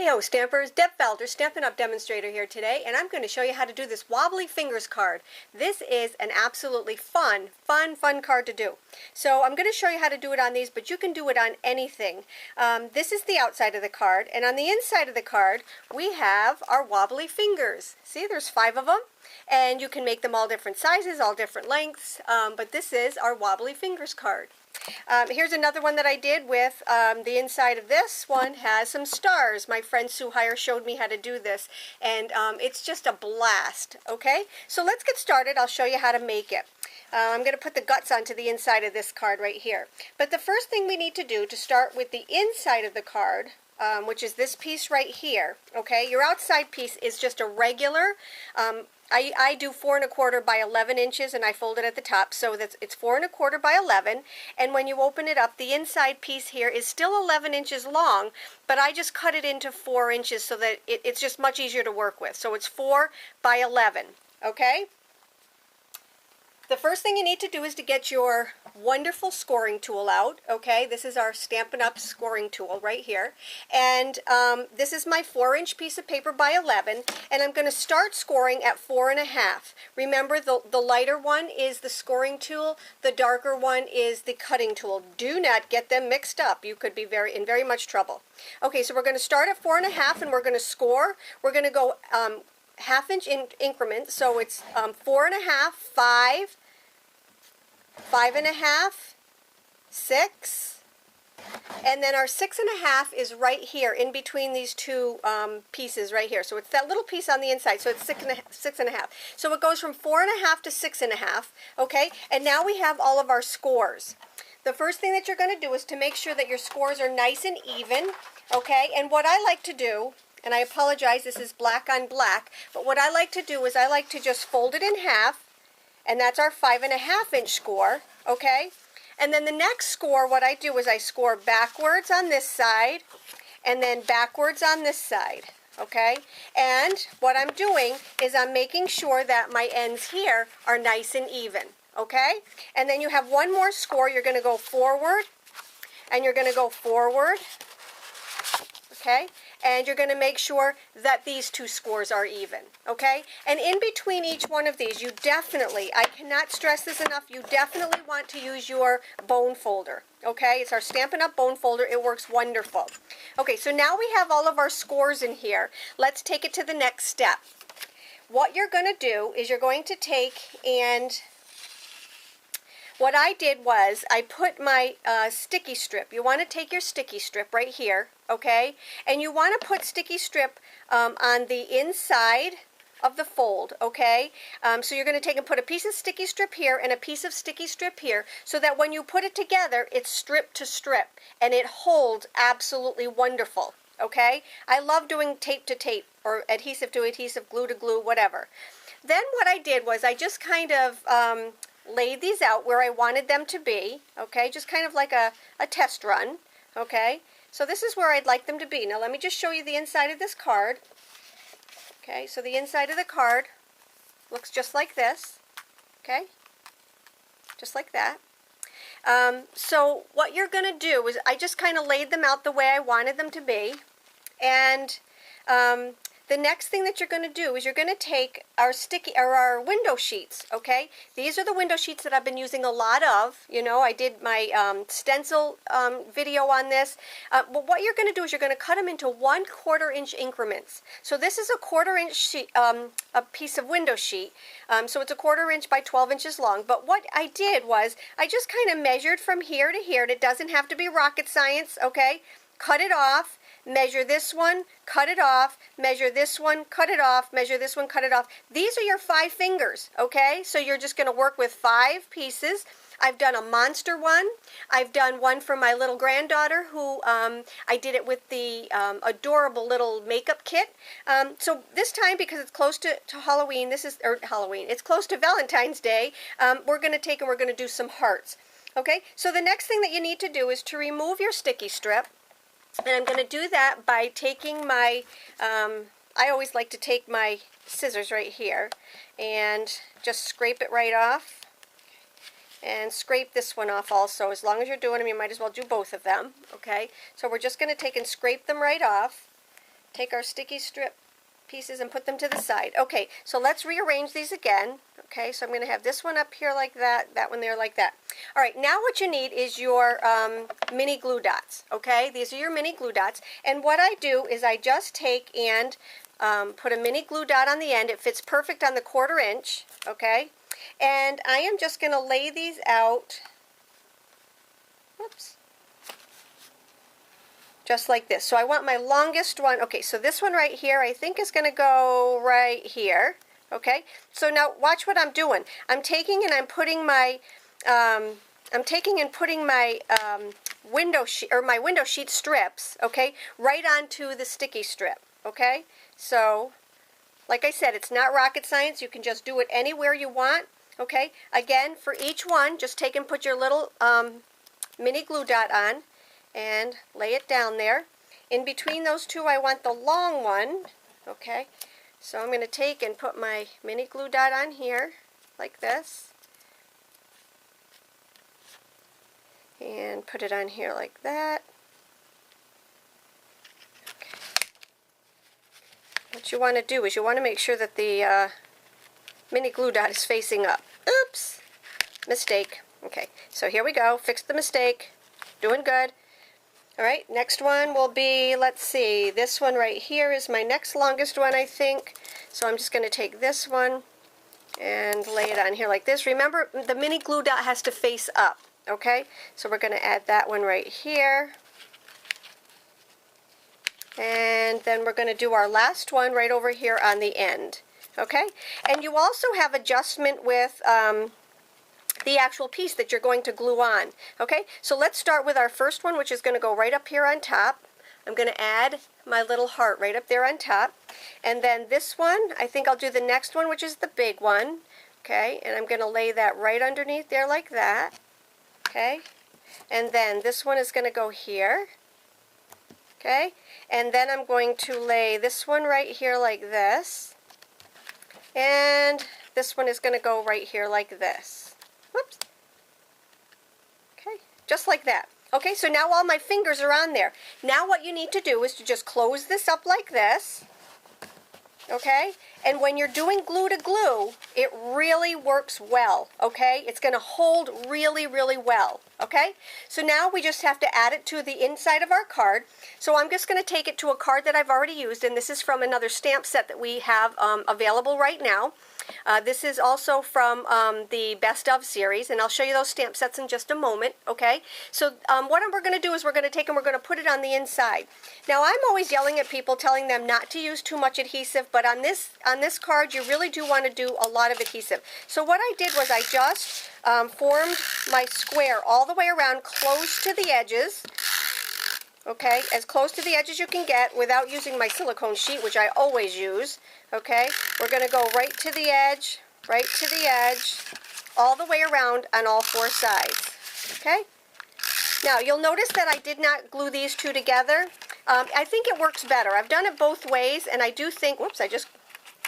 Howdy-ho, Stampers. Deb Valder, Stampin' Up! Demonstrator here today, and I'm going to show you how to do this Wobbly Fingers card. This is an absolutely fun card to do. So I'm going to show you how to do it on these, but you can do it on anything. This is the outside of the card, and on the inside of the card, we have our Wobbly Fingers. See, there's 5 of them, and you can make them all different sizes, all different lengths, but this is our Wobbly Fingers card. Here's another one that I did with the inside of this one has some stars. My friend Sue Heyer showed me how to do this, and it's just a blast. Okay, so let's get started. I'll show you how to make it. I'm going to put the guts onto the inside of this card right here. But the first thing we need to do to start with the inside of the card, which is this piece right here, okay, your outside piece is just a regular, I do 4 1/4 by 11 inches, and I fold it at the top, so that it's 4 1/4 by 11, and when you open it up, the inside piece here is still 11 inches long, but I just cut it into 4 inches so that it's just much easier to work with. So it's 4 by 11, okay? The first thing you need to do is to get your wonderful scoring tool out, okay? This is our Stampin' Up! Scoring tool right here. And this is my 4-inch piece of paper by 11, and I'm going to start scoring at 4 1/2. Remember, the lighter one is the scoring tool, the darker one is the cutting tool. Do not get them mixed up. You could be in very much trouble. Okay, so we're going to start at 4 1/2, and we're going to score. We're going to go 1/2 inch increments, so it's 4 1/2, 5, 5 1/2, 6, and then our 6 1/2 is right here in between these two pieces right here. So it's that little piece on the inside, so it's 6 1/2. So it goes from 4 1/2 to 6 1/2, okay? And now we have all of our scores. The first thing that you're going to do is to make sure that your scores are nice and even, okay? And what I like to do, and I apologize, this is black on black, but what I like to do is I like to just fold it in half, and that's our 5 1/2 inch score, okay? And then the next score, what I do is I score backwards on this side, and then backwards on this side, okay? And what I'm doing is I'm making sure that my ends here are nice and even, okay? And then you have one more score. You're going to go forward, and you're going to go forward, okay? And you're going to make sure that these two scores are even, okay? And in between each one of these, you definitely, I cannot stress this enough, you definitely want to use your bone folder, okay? It's our Stampin' Up! Bone folder. It works wonderful. Okay, so now we have all of our scores in here. Let's take it to the next step. What you're going to do is you're going to take and what I did was I put my sticky strip. You want to take your sticky strip right here, okay? And you want to put sticky strip on the inside of the fold, okay? So you're going to take and put a piece of sticky strip here and a piece of sticky strip here, so that when you put it together, it's strip to strip, and it holds absolutely wonderful, okay? I love doing tape to tape, or adhesive to adhesive, glue to glue, whatever. Then what I did was I just kind of laid these out where I wanted them to be, okay, just kind of like a test run, okay. So this is where I'd like them to be. Now let me just show you the inside of this card. Okay, so the inside of the card looks just like this, okay, just like that. So what you're going to do is I just kind of laid them out the way I wanted them to be, and the next thing that you're going to do is you're going to take our our window sheets, okay? These are the window sheets that I've been using a lot of. You know, I did my stencil video on this. But what you're going to do is you're going to cut them into 1/4 inch increments. So this is a 1/4 inch sheet, a piece of window sheet. So it's a 1/4 inch by 12 inches long. But what I did was I just kind of measured from here to here. And it doesn't have to be rocket science, okay? Cut it off. Measure this one, cut it off, measure this one, cut it off, measure this one, cut it off. These are your 5 fingers, okay? So you're just going to work with 5 pieces. I've done a monster one. I've done one for my little granddaughter who I did it with the adorable little makeup kit. So this time, because it's close to Halloween, it's close to Valentine's Day, we're going to take and we're going to do some hearts. Okay, so the next thing that you need to do is to remove your sticky strip. And I'm going to do that by taking my, I always like to take my scissors right here and just scrape it right off. And scrape this one off also. As long as you're doing them, you might as well do both of them. Okay, so we're just going to take and scrape them right off. take our sticky strip pieces and put them to the side. Okay, so let's rearrange these again. Okay, so I'm going to have this one up here like that, that one there like that. All right, now what you need is your mini glue dots. Okay, these are your mini glue dots. And what I do is I just take and put a mini glue dot on the end. It fits perfect on the 1/4 inch. Okay, and I am just going to lay these out. Whoops. Just like this. So I want my longest one. Okay, so this one right here I think is going to go right here. Okay, so now watch what I'm doing. I'm taking and I'm putting my window sheet or my window sheet strips, okay, right onto the sticky strip. Okay, so like I said, it's not rocket science. You can just do it anywhere you want. Okay, again, for each one, just take and put your little mini glue dot on and lay it down there. In between those two, I want the long one. Okay, so I'm going to take and put my mini glue dot on here like this and put it on here like that. Okay. What you want to do is you want to make sure that the mini glue dot is facing up. Oops, mistake. Okay, so here we go. Fixed the mistake. Doing good. All right, next one will be, let's see, this one right here is my next longest one, I think. So I'm just going to take this one and lay it on here like this. Remember, the mini glue dot has to face up, okay? So we're going to add that one right here. And then we're going to do our last one right over here on the end, okay? And you also have adjustment with the actual piece that you're going to glue on. Okay, so let's start with our first one, which is going to go right up here on top. I'm going to add my little heart right up there on top. And then this one, I think I'll do the next one, which is the big one. Okay, and I'm going to lay that right underneath there like that. Okay, and then this one is going to go here. Okay, and then I'm going to lay this one right here like this. And this one is going to go right here like this. Whoops. Okay, just like that. Okay, so now all my fingers are on there. Now what you need to do is to just close this up like this. Okay, and when you're doing glue to glue, it really works well. Okay, it's going to hold really, really well. Okay, so now we just have to add it to the inside of our card. So I'm just going to take it to a card that I've already used, and this is from another stamp set that we have available right now. This is also from the Best Of series, and I'll show you those stamp sets in just a moment, okay? So what we're going to do is we're going to take and we're going to put it on the inside. Now, I'm always yelling at people, telling them not to use too much adhesive, but on this card, you really do want to do a lot of adhesive. So what I did was I just formed my square all the way around, close to the edges. Okay, as close to the edge as you can get without using my silicone sheet, which I always use. Okay, we're going to go right to the edge, all the way around on all 4 sides. Okay, now you'll notice that I did not glue these two together. I think it works better. I've done it both ways, and I do think, whoops, I just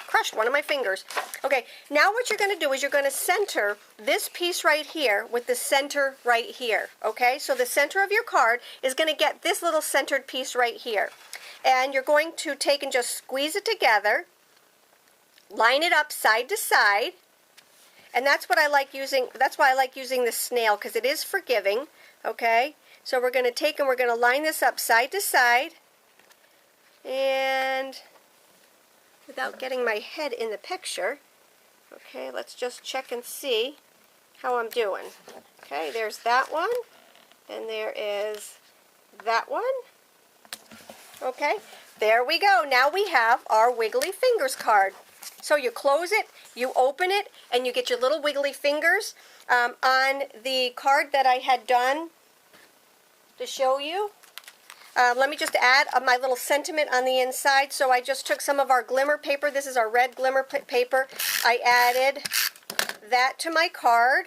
crushed one of my fingers. Okay, now what you're going to do is you're going to center this piece right here with the center right here. Okay, so the center of your card is going to get this little centered piece right here. And you're going to take and just squeeze it together, line it up side to side, and that's what I like using. That's why I like using the snail, because it is forgiving. Okay, so we're going to take and we're going to line this up side to side, and without getting my head in the picture, okay, let's just check and see how I'm doing. Okay, there's that one, and there is that one. Okay, there we go. Now we have our Wiggly Fingers card. So you close it, you open it, and you get your little wiggly fingers. On the card that I had done to show you, let me just add my little sentiment on the inside. So I just took some of our glimmer paper. This is our red glimmer paper. I added that to my card,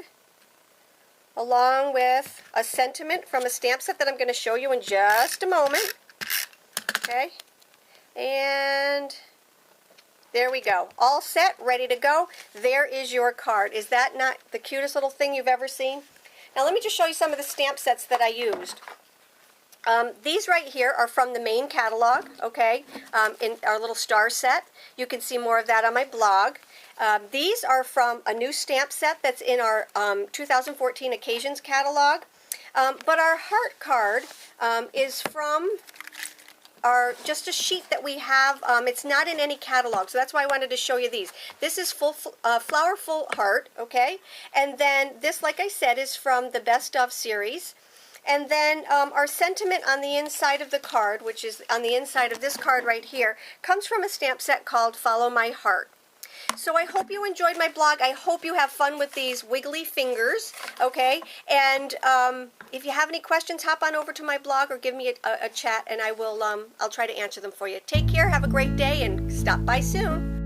along with a sentiment from a stamp set that I'm going to show you in just a moment. Okay, and there we go. All set, ready to go. There is your card. Is that not the cutest little thing you've ever seen? Now let me just show you some of the stamp sets that I used. These right here are from the main catalog, okay, in our little star set. You can see more of that on my blog. These are from a new stamp set that's in our 2014 Occasions catalog. But our heart card is from just a sheet that we have. It's not in any catalog, so that's why I wanted to show you these. This is Flower Full Heart, okay? And then this, like I said, is from the Best Of series. And then our sentiment on the inside of the card, which is on the inside of this card right here, comes from a stamp set called Follow My Heart. So I hope you enjoyed my blog. I hope you have fun with these wiggly fingers, okay? And if you have any questions, hop on over to my blog or give me a chat, and I'll try to answer them for you. Take care, have a great day, and stop by soon.